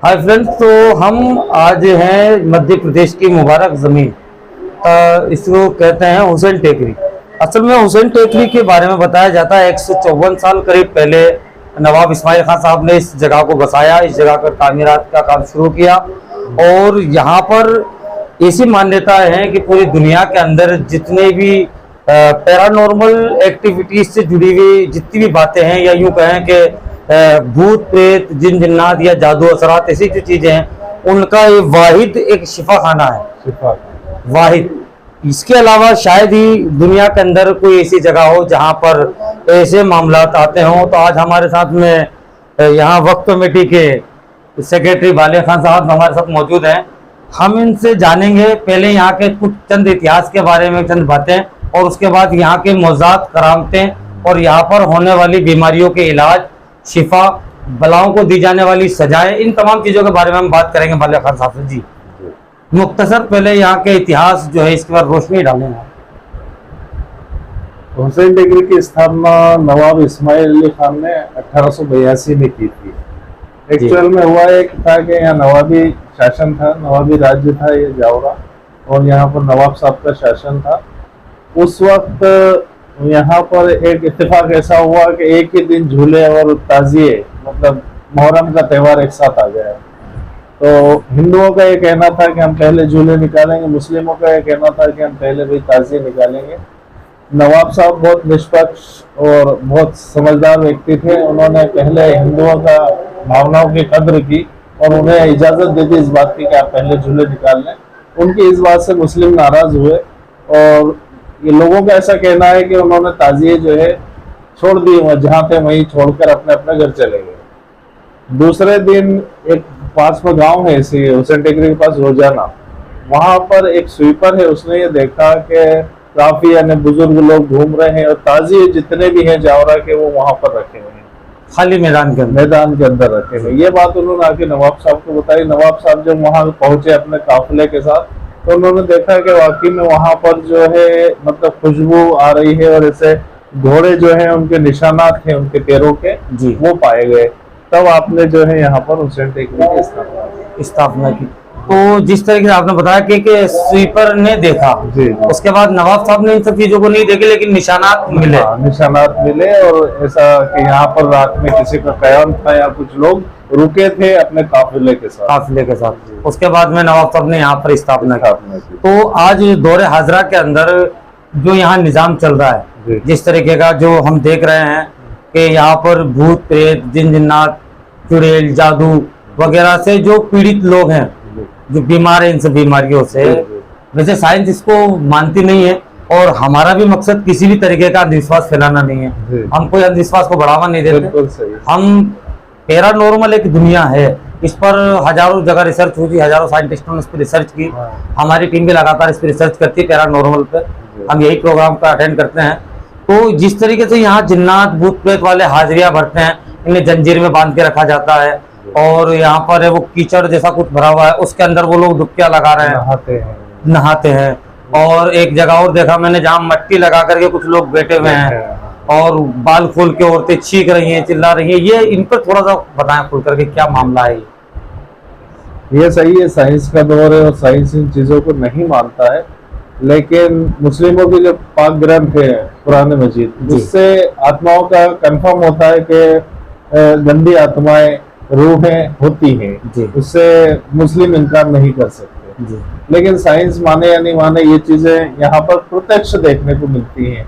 Hi friends, तो हम आज हैं मध्य प्रदेश की मुबारक ज़मीन, इसको कहते हैं हुसैन टेकरी। असल में हुसैन टेकरी के बारे में बताया जाता है 154 साल करीब पहले नवाब इस्माइल खान साहब ने इस जगह को बसाया, इस जगह का तामीरात का काम शुरू किया। और यहाँ पर ऐसी मान्यताएं हैं कि पूरी दुनिया के अंदर जितने भी पैरानॉर्मल एक्टिविटीज से जुड़ी हुई जितनी भी बातें हैं, या यूँ कहें कि भूत प्रेत जिन जिन्नात या जादू असरात ऐसी जो चीजें हैं, उनका ये वाहिद एक शिफा खाना है, वाहिद। इसके अलावा शायद ही दुनिया के अंदर कोई ऐसी जगह हो जहां पर ऐसे मामलात आते हों। तो आज हमारे साथ में यहाँ वक्फ कमेटी के सेक्रेटरी बालिया खान साहब हमारे साथ मौजूद हैं। हम इनसे जानेंगे पहले यहाँ के कुछ चंद इतिहास के बारे में चंद बातें, और उसके बाद यहाँ के मौज़ात, करामतें और यहाँ पर होने वाली बीमारियों के इलाज, शिफा, बलाओं को दी जाने वाली सजाएं, इन तमाम चीज़ों के बारे में हम बात करेंगे बालिया खान साहब से। जी, मुख्तसर पहले यहाँ के इतिहास जो है इसके बाद रोशनी डालेंगे। हुसैन टेकरी की स्थापना नवाब इस्माइल अली खान ने 1882 में की थी। एक्चुअल में हुआ एक था कि यहाँ नवाबी शासन था, नवाबी राज्य था ये जावरा, और यहाँ पर नवाब साहब का शासन था। उस वक्त यहाँ पर एक इत्तेफाक ऐसा हुआ कि एक ही दिन झूले और ताजिए, मतलब मुहर्रम का त्यौहार एक साथ आ गया। तो हिंदुओं का ये कहना था कि हम पहले झूले निकालेंगे, मुस्लिमों का ये कहना था कि हम पहले भी ताजिए निकालेंगे। नवाब साहब बहुत निष्पक्ष और बहुत समझदार व्यक्ति थे। उन्होंने पहले हिंदुओं का भावनाओं की कद्र की और उन्हें इजाज़त दे दी इस बात की कि आप पहले झूले निकाल लें। उनकी इस बात से मुस्लिम नाराज़ हुए, और ये लोगों का ऐसा कहना है कि उन्होंने ताजिए जो है छोड़ दिए, जहाँ थे वहीं छोड़कर अपने अपने घर चले गए। दूसरे दिन एक पास में गांव है इसी हुसैन टेकरी के पास रोजाना, वहां पर एक स्वीपर है, उसने ये देखा कि काफी यानी बुजुर्ग लोग घूम रहे हैं और ताजिए जितने भी हैं जावरा के वो वहां पर रखे हुए हैं, खाली मैदान के अंदर रखे हुए। ये बात उन्होंने आके नवाब साहब को बताई। नवाब साहब जब वहां पहुंचे अपने काफिले के साथ, तो उन्होंने देखा कि वाकई में वहां पर जो है मतलब खुशबू आ रही है, और ऐसे घोड़े जो हैं उनके निशानात हैं उनके पैरों के, वो पाए गए। तब आपने जो है यहाँ पर हुसैन टेकरी की स्थापना की। तो जिस तरीके से आपने बताया कि स्वीपर ने देखा, उसके बाद नवाब साहब ने इन सब चीजों को नहीं देखे, लेकिन निशानात मिले। निशानात मिले, और ऐसा कि यहाँ पर रात में किसी का कयाम था या कुछ लोग रुके थे अपने काफिले के साथ। उसके बाद में नवाब साहब ने यहाँ पर स्थापना की। तो आज दौरे हाजरा के अंदर जो यहाँ निजाम चल रहा है, जिस तरीके का जो हम देख रहे हैं कि यहाँ पर भूत प्रेत, जिन जिन्नात, चुड़ैल, जादू वगैरह से जो पीड़ित लोग हैं, जो बीमार हैं इन सब बीमारियों से, वैसे साइंस इसको मानती नहीं है, और हमारा भी मकसद किसी भी तरीके का अंधविश्वास फैलाना नहीं है। हम कोई अंधविश्वास को बढ़ावा नहीं देते। हम पैरानॉर्मल एक दुनिया है, इस पर हजारों जगह रिसर्च हुई, हजारों साइंटिस्टों ने इस पर रिसर्च की। हमारी टीम भी लगातार इस पर रिसर्च करती है पैरानॉर्मल पे। हम यही प्रोग्राम का अटेंड करते हैं। तो जिस तरीके से यहाँ जिन्नात, भूत प्रेत वाले हाजिरियां भरते हैं, इन्हें जंजीर में बांध के रखा जाता है, और यहाँ पर है वो कीचड़ जैसा कुछ भरा हुआ है, उसके अंदर वो लोग डुबकियां लगा रहे हैं, नहाते हैं। और एक जगह और देखा मैंने जहाँ मट्टी लगा करके कुछ लोग बैठे हुए हैं, और बाल खोल के औरतें चीख रही हैं, चिल्ला रही हैं। ये इन पर थोड़ा सा बताएं खुल करके, क्या मामला है ये? सही है, साइंस का दौर है और साइंस इन चीजों को नहीं मानता है, लेकिन मुस्लिमों की जो पाक ग्रंथ है कुरान मजीद, उससे आत्माओं का कंफर्म होता है कि गंदी आत्माएं, रूहें होती हैं, उससे मुस्लिम इनकार नहीं कर सकते। लेकिन साइंस माने या नहीं माने, ये चीजें यहाँ पर प्रत्यक्ष देखने को मिलती हैं।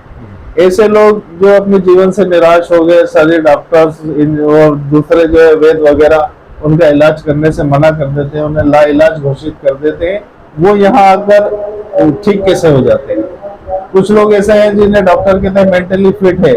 ऐसे लोग जो अपने जीवन से निराश हो गए, सारे डॉक्टर्स और दूसरे जो है वेद वगैरह उनका इलाज करने से मना कर देते हैं, उन्हें ला इलाज घोषित कर देते हैं, वो यहाँ आकर ठीक कैसे हो जाते हैं? कुछ लोग ऐसे हैं जिन्हें डॉक्टर कहते हैं मेंटली फिट है,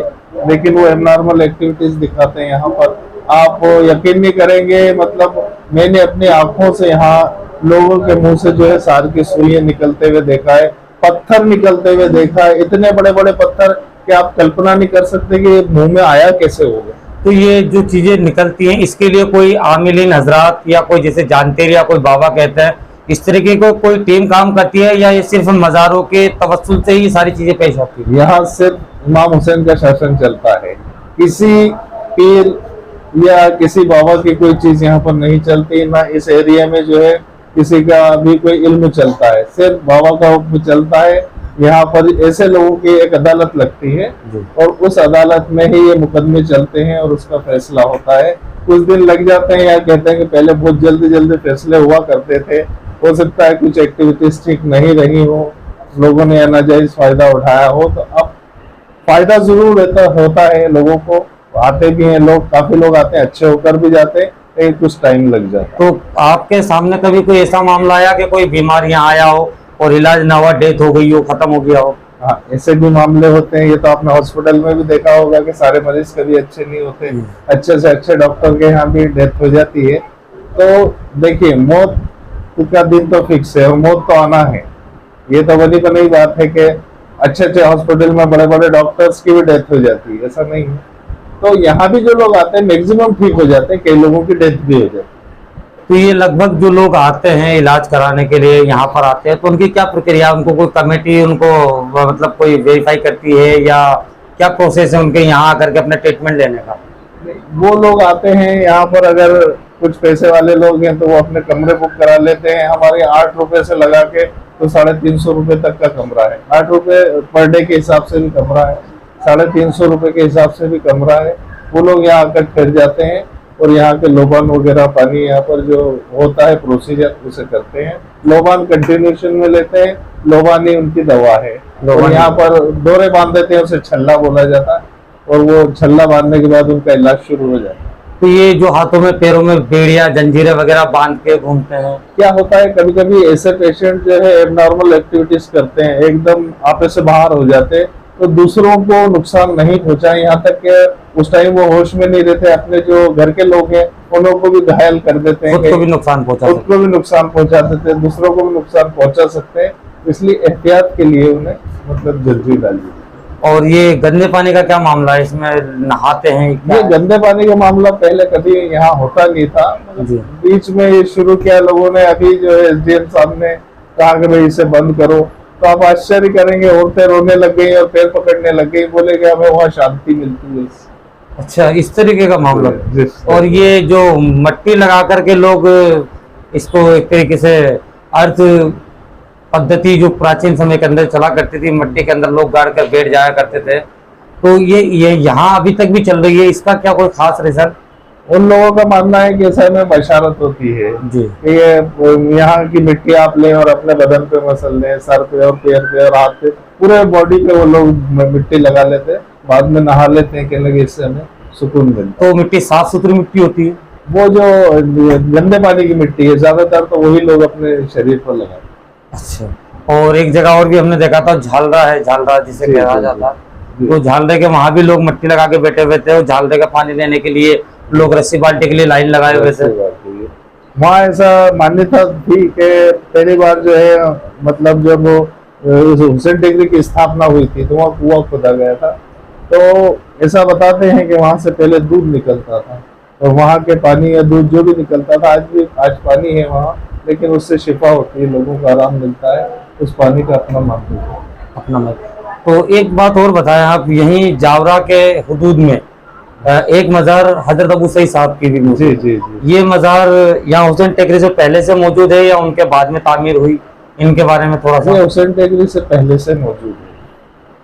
लेकिन वो एबनॉर्मल एक्टिविटीज दिखाते हैं यहाँ पर। आप यकीन नहीं करेंगे, मतलब मैंने अपनी आंखों से यहाँ लोगों के मुंह से जो है सार की सुइयां निकलते हुए देखा है, पत्थर निकलते हुए देखा है, इतने बड़े बड़े पत्थर कि आप कल्पना नहीं कर सकते कि ये मुंह में आया कैसे होगा। तो ये जो चीजें निकलती हैं इसके लिए कोई आमिलीन हजरात या कोई जैसे जानते या कोई बाबा कहते हैं इस तरीके को कोई टीम काम करती है, या ये सिर्फ मज़ारों के तवस्सुल से ही सारी चीजें पेश आती है? यहाँ सिर्फ इमाम हुसैन का शासन चलता है, किसी पीर या किसी बाबा की कोई चीज यहाँ पर नहीं चलती। ना इस एरिया में जो है किसी का भी कोई इल्म चलता है, सिर्फ बाबा का हुक्म चलता है। यहाँ पर ऐसे लोगों की एक अदालत लगती है और उस अदालत में ही ये मुकदमे चलते हैं और उसका फैसला होता है। कुछ दिन लग जाते हैं, या कहते हैं कि पहले बहुत जल्दी जल्दी फैसले हुआ करते थे, हो सकता है कुछ एक्टिविटीज ठीक नहीं रही हो, लोगों ने अनाजायज फायदा उठाया हो, तो अब फायदा जरूर होता है लोगों को, आते भी हैं लोग, काफी लोग आते हैं, अच्छे होकर भी जाते हैं, लेकिन कुछ टाइम लग जाता है। तो आपके सामने कभी कोई ऐसा मामला आया कि कोई बीमार यहाँ आया हो और इलाज ना हुआ, डेथ हो गई हो, खत्म हो गया हो? हाँ, ऐसे भी मामले होते हैं। ये तो आपने हॉस्पिटल में भी देखा होगा कि सारे मरीज कभी अच्छे नहीं होते, अच्छे से अच्छे डॉक्टर के यहाँ भी डेथ हो जाती है। तो देखिए, मौत का दिन तो फिक्स है और मौत तो आना है। ये तो बनी बनी बात है कि अच्छे अच्छे हॉस्पिटल में बड़े बड़े डॉक्टर्स की भी डेथ हो जाती है, ऐसा नहीं है। तो यहाँ भी जो लोग आते हैं मैक्सिमम ठीक हो जाते हैं, कई लोगों की डेथ भी हो जाती है। तो ये लगभग जो लोग आते हैं इलाज कराने के लिए यहाँ पर आते हैं, तो उनकी क्या प्रक्रिया, उनको कोई कमेटी उनको मतलब कोई वेरीफाई करती है, या क्या प्रोसेस है उनके यहाँ आकर के अपना ट्रीटमेंट लेने का? वो लोग आते हैं यहाँ पर, अगर कुछ पैसे वाले लोग हैं तो वो अपने कमरे बुक करा लेते हैं। हमारे 8 रुपए से लगा के तो 350 रुपए तक का कमरा है। 8 रुपए पर डे के हिसाब से भी कमरा है, 350 रुपए के हिसाब से भी कमरा है। वो लोग यहाँ आकर ठहर जाते हैं और यहाँ के लोबान वगैरह पानी यहाँ पर जो होता है प्रोसीजर उसे करते हैं। लोबान कंटिन्यूशन में लेते हैं, लोबान ही उनकी दवा है। और यहाँ पर डोरे बांध देते हैं, उसे छल्ला बोला जाता है, और वो छल्ला बांधने के बाद उनका इलाज शुरू हो जाता है। तो ये जो हाथों में पैरों में बेड़ियां जंजीरें वगैरह बांध के घूमते हैं, क्या होता है कभी कभी ऐसे पेशेंट जो है एबनॉर्मल एक्टिविटीज करते हैं, एकदम आपे से बाहर हो जाते हैं, तो दूसरों को नुकसान नहीं पहुंचाए, यहाँ तक कि उस टाइम वो होश में नहीं रहते, अपने जो घर के लोग हैं उन लोगों को भी घायल कर देते हैं, खुद को भी नुकसान पहुंचा देते हैं, दूसरों को भी नुकसान पहुंचा सकते हैं। इसलिए एहतियात के लिए उन्हें मतलब जल्दी डालिए। और ये गंदे पानी का क्या मामला है, इसमें नहाते हैं? ये गंदे पानी का मामला पहले कभी यहाँ होता नहीं था, बीच में ये शुरू किया लोगों ने। अभी जो है एसडीएम साहब ने कहा कि भाई इसे बंद करो, तो आप आश्चर्य करेंगे, औरतें रोने लग गई और पैर पकड़ने लग गई, बोले कि हमें वहाँ शांति मिलती है। अच्छा, इस तरीके का मामला। और ये जो मट्टी लगा करके लोग इसको एक तरीके से अर्थ पद्धति जो प्राचीन समय के अंदर चला करती थी, मट्टी के अंदर लोग गाड़ कर बैठ जाया करते थे, तो ये यहाँ अभी तक भी चल रही है, इसका क्या कोई खास रीजन? उन लोगों का मानना है कि ऐसा में बशारत होती है जी, ये यहाँ की मिट्टी आप लें और अपने बदन पे मसल लें, सर पे और पैर पे और हाथ पे, पूरे बॉडी पे वो लोग मिट्टी लगा लेते हैं, बाद में नहा लेते हैं, कहने लगे इससे हमें सुकून मिलता है। तो मिट्टी साफ सुथरी मिट्टी होती है? वो जो गंदे पानी की मिट्टी है ज्यादातर, तो वही लोग अपने शरीर पर लगाते। अच्छा, और एक जगह और भी हमने देखा था, झालरा है, झालरा जिसे कहा जाता है, तो झालरे के वहां भी लोग मिट्टी लगा के बैठे हुए थे, और झालरे का पानी लेने के लिए लोग रस्सी बाल्टी के लिए लाइन लगाए हुए थे। वहाँ ऐसा मान्यता थी कि पहली बार जो है मतलब जब हुसैन टेकरी की स्थापना हुई थी तो वहाँ कुआं खोदा गया था, तो ऐसा बताते हैं कि वहां से पहले दूध निकलता था, और वहाँ के पानी या दूध जो भी निकलता था, आज पानी है वहाँ, लेकिन उससे शिफा होती है, लोगों को आराम मिलता है, उस पानी का अपना महत्व है, अपना महत्व। तो एक बात और बताया आप, यहीं जावरा के हुदूद में एक मज़ार हजरत अबू सईद साहब की भी जी, जी, जी। ये मज़ार यहाँ हुसैन टेकरी से पहले से मौजूद है या उनके बाद में तामीर हुई? इनके बारे में थोड़ा सा। हुसैन टेकरी से पहले से मौजूद है।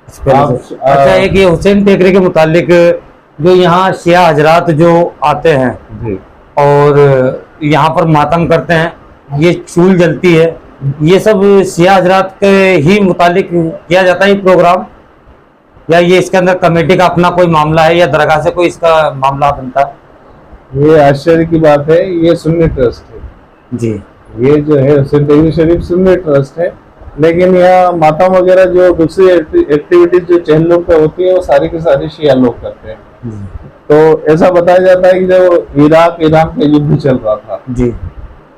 अच्छा, एक ये हुसैन टेकरी के मुतालिक जो यहाँ शिया हजरात जो आते हैं जी, और यहाँ पर मातम करते हैं, ये चूल जलती है, ये सब शिया हजरात के ही मुतालिक किया जाता है प्रोग्राम, या ये इसके अंदर कमेटी का अपना कोई मामला है, या दरगाह से कोई इसका मामला बनता है? ये आश्चर्य की बात है, ये सुन्नी ट्रस्ट है जी। ये जो है हुसैन टेकरी शरीफ सुन्नी ट्रस्ट है, लेकिन यहाँ मातम वगैरह जो दूसरी एक्टिविटीज जो चहलम पे होती है वो सारी की सारी शिया लोग करते हैं। तो ऐसा बताया जाता है कि जब इराक ईरान का युद्ध चल रहा था जी,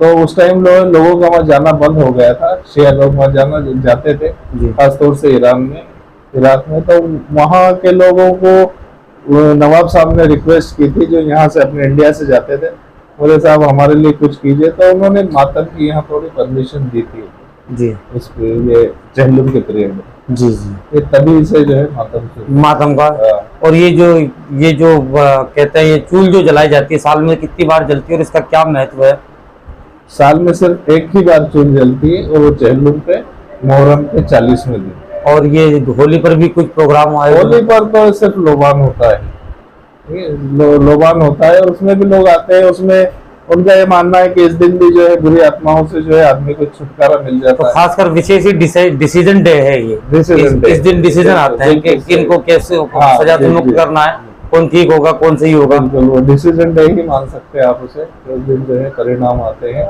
तो उस टाइम लोगों का वहाँ जाना बंद हो गया था, शिया लोग वहाँ जाते थे, जी। खासतौर से इराक में। तो वहाँ के लोगों को नवाब साहब ने रिक्वेस्ट की थी, जो यहाँ से अपने इंडिया से जाते थे, बोले साहब हमारे लिए कुछ कीजिए। तो उन्होंने मातम की यहाँ थोड़ी परमिशन दी थी जी, इस ये चहलम के पीरियड में। जी, जी। ये तभी से जो है मातम का। हाँ। और ये जो कहते हैं, ये चूल जो जलाई जाती है, साल में कितनी बार जलती है और इसका क्या महत्व है? साल में सिर्फ एक ही बार चूल जलती है और वो चहलम पे मुहर्रम के 40वें दिन। और ये होली पर भी कुछ प्रोग्राम आए? होली पर तो सिर्फ लोबान होता है, लोबान होता है और उसमें भी लोग आते हैं। उसमें उनका ये मानना है कि इस दिन भी जो है बुरी आत्माओं से जो है आदमी को छुटकारा मिल तो जाता है। खासकर विशेष डिसीजन डे है ये। इस दिन डिसीजन आता है कि किनको कैसे सजा मुक्त करना है, कौन ठीक होगा कौन सही होगा। बिल्कुल, वो डिसीजन डे ही मान सकते हैं आप उसे। उस दिन जो है परिणाम आते हैं,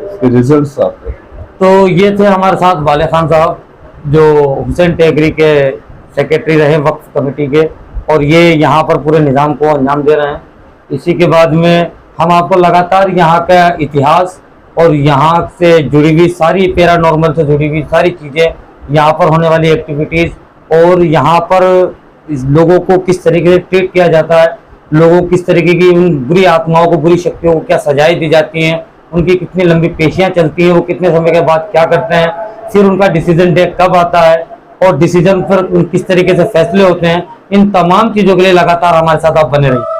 इसके रिजल्ट्स आते हैं। तो ये थे हमारे साथ वाले खान साहब, जो हुसैन टेकरी के सेक्रेटरी रहे वक्फ कमेटी के, और ये यहाँ पर पूरे निज़ाम को अंजाम दे रहे हैं। इसी के बाद में हम आपको लगातार यहाँ का इतिहास और यहाँ से जुड़ी हुई सारी पैरानॉर्मल से जुड़ी हुई सारी चीज़ें, यहाँ पर होने वाली एक्टिविटीज़ और यहाँ पर इस लोगों को किस तरीके से ट्रीट किया जाता है, लोगों को किस तरीके की उन बुरी आत्माओं को, बुरी शक्तियों को क्या सजाएं दी जाती हैं, उनकी कितनी लंबी पेशियाँ चलती हैं, वो कितने समय के बाद क्या करते हैं, फिर उनका डिसीजन डे कब आता है और डिसीजन पर किस तरीके से फैसले होते हैं, इन तमाम चीज़ों के लिए लगातार हमारे साथ आप बने रहिए।